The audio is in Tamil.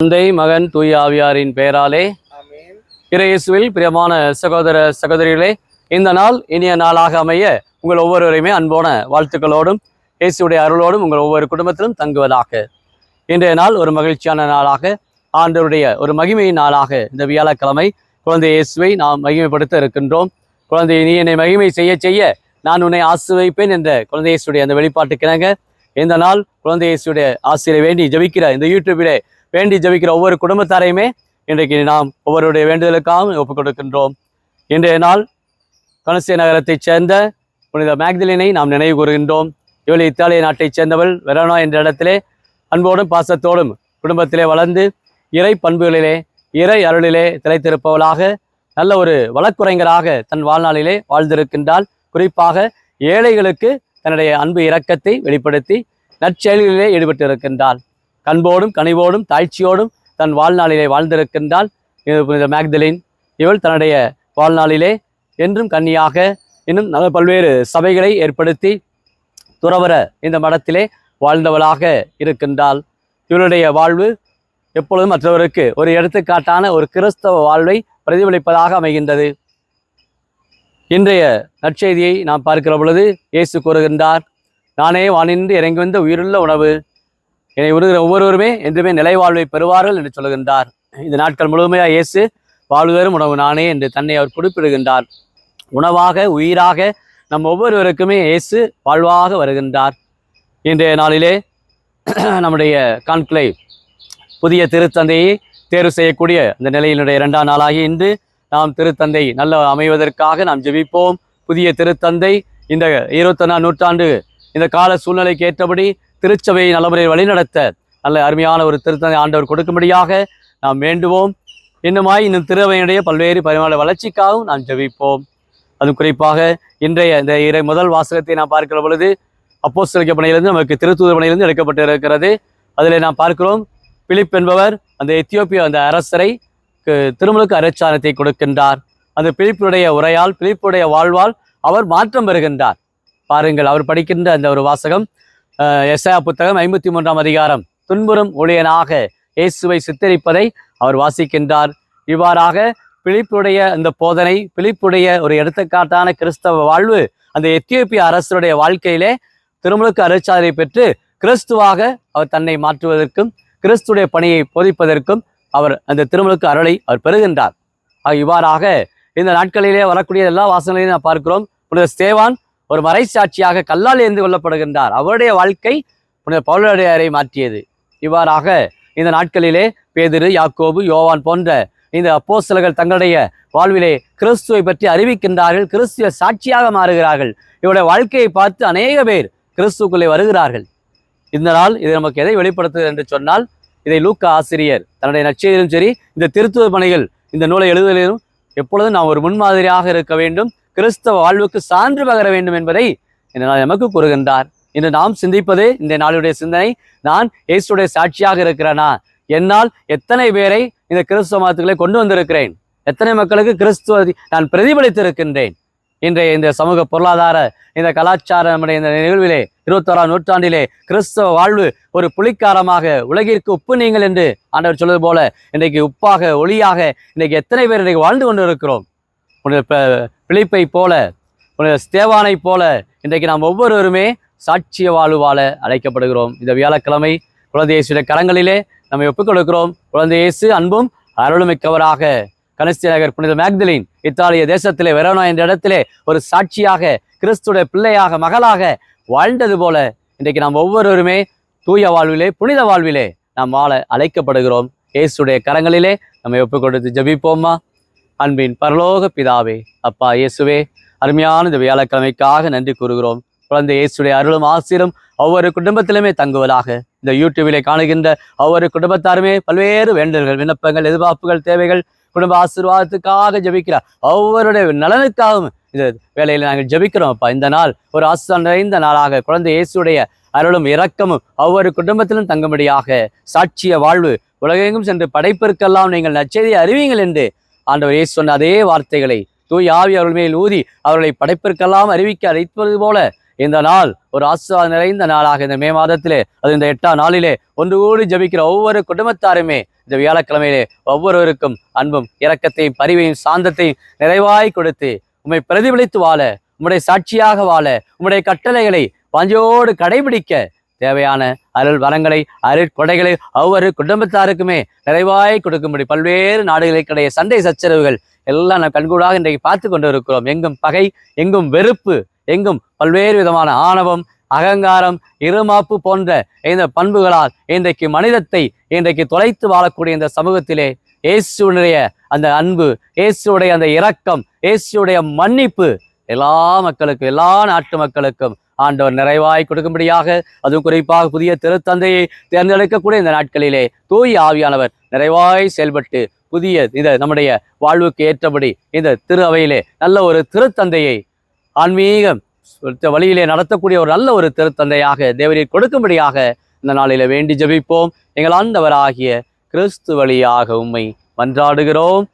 தந்தை மகன் தூய ஆவியாரின் பெயராலே இறையேசுவில் பிரியமான சகோதர சகோதரிகளே, இந்த நாள் இனிய நாளாக அமைய உங்கள் ஒவ்வொருவரையுமே அன்போன வாழ்த்துக்களோடும் இயேசுடைய அருளோடும் உங்கள் ஒவ்வொரு குடும்பத்திலும் தங்குவதாக. இன்றைய நாள் ஒரு மகிழ்ச்சியான நாளாக, ஆண்டவருடைய ஒரு மகிமையின் நாளாக இந்த வியாழக்கிழமை குழந்தை இயேசுவை நாம் மகிமைப்படுத்த இருக்கின்றோம். குழந்தை, நீ என்னை மகிமை செய்ய செய்ய நான் உன்னை ஆசீர்வதிப்பேன் என்ற குழந்தை இயேசுடைய அந்த வெளிப்பாட்டுக்கிணங்க இந்த நாள் குழந்தை இயேசுடைய ஆசிரியை வேண்டி ஜபிக்கிற இந்த யூடியூபிலே வேண்டி ஜபிக்கிற ஒவ்வொரு குடும்பத்தாரையுமே இன்றைக்கு நாம் ஒவ்வொருடைய வேண்டுதலுக்காக ஒப்புக் கொடுக்கின்றோம். இன்றைய நாள் கனசிய நகரத்தைச் சேர்ந்த புனித மேக்தலினை நாம் நினைவு கூறுகின்றோம். இவள் இத்தாலிய நாட்டைச் சேர்ந்தவள். வெரோனா என்ற இடத்திலே அன்போடும் பாசத்தோடும் குடும்பத்திலே வளர்ந்து இறை பண்புகளிலே இறை அருளிலே திளைத்திருப்பவளாக நல்ல ஒரு வழக்குரைஞராக தன் வாழ்நாளிலே வாழ்ந்திருக்கின்றாள். குறிப்பாக ஏழைகளுக்கு தன்னுடைய அன்பு இரக்கத்தை வெளிப்படுத்தி நற்செயல்களிலே ஈடுபட்டு இருக்கின்றாள். கண்போடும் கனிவோடும் தாழ்ச்சியோடும் தன் வாழ்நாளிலே வாழ்ந்திருக்கின்றாள் புனித மேக்தலின். இவள் தன்னுடைய வாழ்நாளிலே என்றும் கன்னியாக இன்னும் நல்ல பல்வேறு சபைகளை ஏற்படுத்தி துறவர இந்த மடத்திலே வாழ்ந்தவளாக இருக்கின்றாள். இவளுடைய வாழ்வு எப்பொழுதும் மற்றவருக்கு ஒரு எடுத்துக்காட்டான ஒரு கிறிஸ்தவ வாழ்வை பிரதிபலிப்பதாக அமைகின்றது. இன்றைய நற்செய்தியை நாம் பார்க்கிற பொழுது இயேசு கூறுகின்றார், நானே வானின்று இறங்கி வந்த உயிருள்ள உணவு, என்னை உருகிற ஒவ்வொருவருமே என்றுமே நிலை வாழ்வை பெறுவார்கள் என்று சொல்லுகின்றார். இந்த நாட்கள் முழுமையாக இயேசு வாழ்வு தரும் உணவு நானே என்று தன்னை அவர் குறிப்பிடுகின்றார். உணவாக உயிராக நம் ஒவ்வொருவருக்குமே இயேசு வாழ்வாக வருகின்றார். இன்றைய நாளிலே நம்முடைய கான்க்ளேவ் புதிய திருத்தந்தையை தேர்வு செய்யக்கூடிய அந்த நிலையினுடைய 2ஆம் நாளாகி இன்று நாம் திருத்தந்தை நல்ல அமைவதற்காக நாம் ஜெபிப்போம். புதிய திருத்தந்தை இந்த 21ஆம் நூற்றாண்டு இந்த கால சூழ்நிலைக்கு ஏற்றபடி திருச்சபையை நல்லமுறையில் வழிநடத்த நல்ல அருமையான ஒரு திருத்தந்தை ஆண்டவர் கொடுக்கும்படியாக நாம் வேண்டுவோம். இன்னும் திருவையினுடைய பல்வேறு பரிமாண வளர்ச்சிக்காகவும் நாம் ஜெபிப்போம். அதுவும் குறிப்பாக இன்றைய இந்த முதல் வாசகத்தை நாம் பார்க்கிற பொழுது அப்போஸ்தலர் பணியிலிருந்து நமக்கு திருத்தூதர் பணியிலிருந்து எடுக்கப்பட்டு இருக்கிறது. அதில் நாம் பார்க்கிறோம், பிலிப் என்பவர் அந்த எத்தியோப்பிய அந்த அரசரை திருமுழுக்கு அரைச்சானத்தை கொடுக்கின்றார். அந்த பிலிப்புடைய உரையால் பிலிப்புடைய வாழ்வால் அவர் மாற்றம் பெறுகின்றார். பாருங்கள், அவர் படிக்கின்ற அந்த ஒரு வாசகம் எசாயா புத்தகம் 53ஆம் அதிகாரம் துன்புறும் ஊழியனாக இயேசுவை சித்தரிப்பதை அவர் வாசிக்கின்றார். இவ்வாறாக பிலிப்புடைய அந்த போதனை, பிலிப்புடைய ஒரு எடுத்துக்காட்டான கிறிஸ்தவ வாழ்வு அந்த எத்தியோப்பிய அரசருடைய வாழ்க்கையிலே திருமுழுக்கு அரைச்சாதனை பெற்று கிறிஸ்துவாக அவர் தன்னை மாற்றுவதற்கும் கிறிஸ்துடைய பணியை போதிப்பதற்கும் அவர் அந்த திருமுழுக்கு அருளை அவர் பெறுகின்றார். இவ்வாறாக இந்த நாட்களிலே வரக்கூடிய எல்லா வாசகங்களையும் நாம் பார்க்கிறோம். புனித ஸ்தேவான் ஒரு மறைசாட்சியாக கல்லால் எரிந்து கொள்ளப்படுகின்றார். அவருடைய வாழ்க்கை புனித பவுலடியாரை மாற்றியது. இவ்வாறாக இந்த நாட்களிலே பேதுரு, யாக்கோபு, யோவான் போன்ற இந்த அப்போஸ்தலர்கள் தங்களுடைய வாழ்விலே கிறிஸ்துவை பற்றி அறிவிக்கின்றார்கள். கிறிஸ்துவ சாட்சியாக மாறுகிறார்கள். இவருடைய வாழ்க்கையை பார்த்து அநேக பேர் கிறிஸ்துக்குள்ளே வருகிறார்கள். இந்த நாள் இது நமக்கு எதை வெளிப்படுத்துகிறது என்று சொன்னால், இதை லூக்கா ஆசிரியர் தன்னுடைய நற்செய்தியிலும் சரி, இந்த திருத்துவ பணிகள் இந்த நூலை எழுதுவதிலும் எப்பொழுதும் நாம் ஒரு முன்மாதிரியாக இருக்க வேண்டும், கிறிஸ்தவ வாழ்வுக்கு சான்று பகர வேண்டும் என்பதை இந்த நாள் நமக்கு கூறுகின்றார். இன்று நாம் சிந்திப்பது, இந்த நாளுடைய சிந்தனை, நான் இயேசுடைய சாட்சியாக இருக்கிறேனா? என்னால் எத்தனை பேரை இந்த கிறிஸ்தவ மதத்துக்களை கொண்டு வந்திருக்கிறேன்? எத்தனை மக்களுக்கு கிறிஸ்துவ நான் பிரதிபலித்திருக்கின்றேன்? இன்றைய இந்த சமூக பொருளாதார இந்த கலாச்சார நம்முடைய இந்த நிகழ்விலே 21ஆம் நூற்றாண்டிலே கிறிஸ்தவ வாழ்வு ஒரு புலிக்காரமாக, உலகிற்கு உப்பு நீங்கள் என்று ஆண்டவர் சொல்வது போல இன்றைக்கு உப்பாக ஒளியாக இன்றைக்கு எத்தனை பேர் இன்றைக்கு வாழ்ந்து கொண்டு இருக்கிறோம். பிலிப்பை போல, ஸ்தேவானை போல இன்றைக்கு நாம் ஒவ்வொருவருமே சாட்சிய வாழ்வு வாழ அழைக்கப்படுகிறோம். இந்த வியாழக்கிழமை குழந்தை இயேசுடைய கரங்களிலே நம்மை ஒப்புக் கொடுக்கிறோம். குழந்தை இயேசு அன்பும் அருளுமிக்கவராக கனசிய நகர் புனித மேக்தலின் இத்தாலிய தேசத்திலே வெரோனா என்ற இடத்திலே ஒரு சாட்சியாக கிறிஸ்துடைய பிள்ளையாக மகளாக வாழ்ந்தது போல இன்றைக்கு நாம் ஒவ்வொருவருமே தூய வாழ்விலே புனித வாழ்விலே நாம் வாழ அழைக்கப்படுகிறோம். இயேசுடைய கரங்களிலே நம்மை ஒப்புக் கொடுத்து ஜெபிப்போமா. அன்பின் பரலோக பிதாவே, அப்பா இயேசுவே, அருமையான இந்த வியாழக்கிழமைக்காக நன்றி கூறுகிறோம். குழந்தை இயேசுடைய அருளும் ஆசீரும் ஒவ்வொரு குடும்பத்திலுமே தங்குவதாக. இந்த யூடியூபிலே காணுகின்ற ஒவ்வொரு குடும்பத்தாருமே பல்வேறு வேண்டல்கள், விண்ணப்பங்கள், எதிர்பார்ப்புகள், தேவைகள், குடும்ப ஆசீர்வாதத்துக்காக ஜெபிக்கிறார். ஒவ்வொருடைய நலனுக்காகவும் இந்த வேலையில் நாங்கள் ஜெபிக்கிறோம். அப்பா, இந்த நாள் ஒரு ஆசீர்வாதம் நிறைந்த நாளாக குழந்தை இயேசுடைய அருளும் இரக்கமும் ஒவ்வொரு குடும்பத்திலும் தங்கும்படியாக சாட்சிய வாழ்வு உலகெங்கும் சென்று படைப்பிற்கெல்லாம் நீங்கள் நற்செய்தியை அறிவீங்கள் என்று ஆண்டவர் இயேசு சொன்ன அதே வார்த்தைகளை தூய் ஆவி அவர்கள் மேல் ஊதி அவர்களை படைப்பிற்கெல்லாம் அறிவிக்க அழைப்பது போல இந்த நாள் ஒரு ஆசீர்வாதம் நிறைந்த நாளாக இந்த மே மாதத்திலே, அது இந்த 8ஆம் நாளிலே ஒன்று கூடி ஜெபிக்கிற ஒவ்வொரு குடும்பத்தாருமே இந்த வியாழக்கிழமையிலே ஒவ்வொருவருக்கும் அன்பும் இரக்கத்தையும் பரிவையும் சாந்தத்தையும் நிறைவாய் கொடுத்து உம்மை பிரதிபலித்து வாழ, உம்முடைய சாட்சியாக வாழ, உம்முடைய கட்டளைகளை வாஞ்சையோடு கடைபிடிக்க தேவையான அருள் வரங்களை அருட்கொடைகளை ஒவ்வொரு குடும்பத்தாருக்குமே நிறைவாய் கொடுக்கும்படி பல்வேறு நாடுகளுக்கிடையே சண்டை சச்சரவுகள் எல்லாம் நாம் கண்கூடாக இன்றைக்கு பார்த்து கொண்டு இருக்கிறோம். எங்கும் பகை, எங்கும் வெறுப்பு, எங்கும் பல்வேறு விதமான ஆணவம், அகங்காரம், இருமாப்பு போன்ற இந்த பண்புகளால் இன்றைக்கு மனிதத்தை இன்றைக்கு தொலைத்து வாழக்கூடிய இந்த சமூகத்திலே இயேசுடைய அந்த அன்பு, இயேசுடைய அந்த இரக்கம், இயேசுடைய மன்னிப்பு எல்லா மக்களுக்கும், எல்லா நாட்டு மக்களுக்கும் ஆண்டவர் நிறைவாய் கொடுக்கும்படியாக, அதுவும் குறிப்பாக புதிய திருத்தந்தையை தேர்ந்தெடுக்கக்கூடிய இந்த நாட்களிலே தூய் ஆவியானவர் நிறைவாய் செயல்பட்டு புதிய இந்த நம்முடைய வாழ்வுக்கு ஏற்றபடி இந்த திரு அவையிலே நல்ல ஒரு திருத்தந்தையை ஆன்மீகம் வழியிலே நடத்தக்கூடிய ஒரு நல்ல ஒரு திருத்தந்தையாக தேவரீர் கொடுக்கும்படியாக இந்த நாளிலே வேண்டி ஜெபிப்போம். எங்கள் ஆண்டவராகிய கிறிஸ்து வழியாக உம்மை மன்றாடுகிறோம்.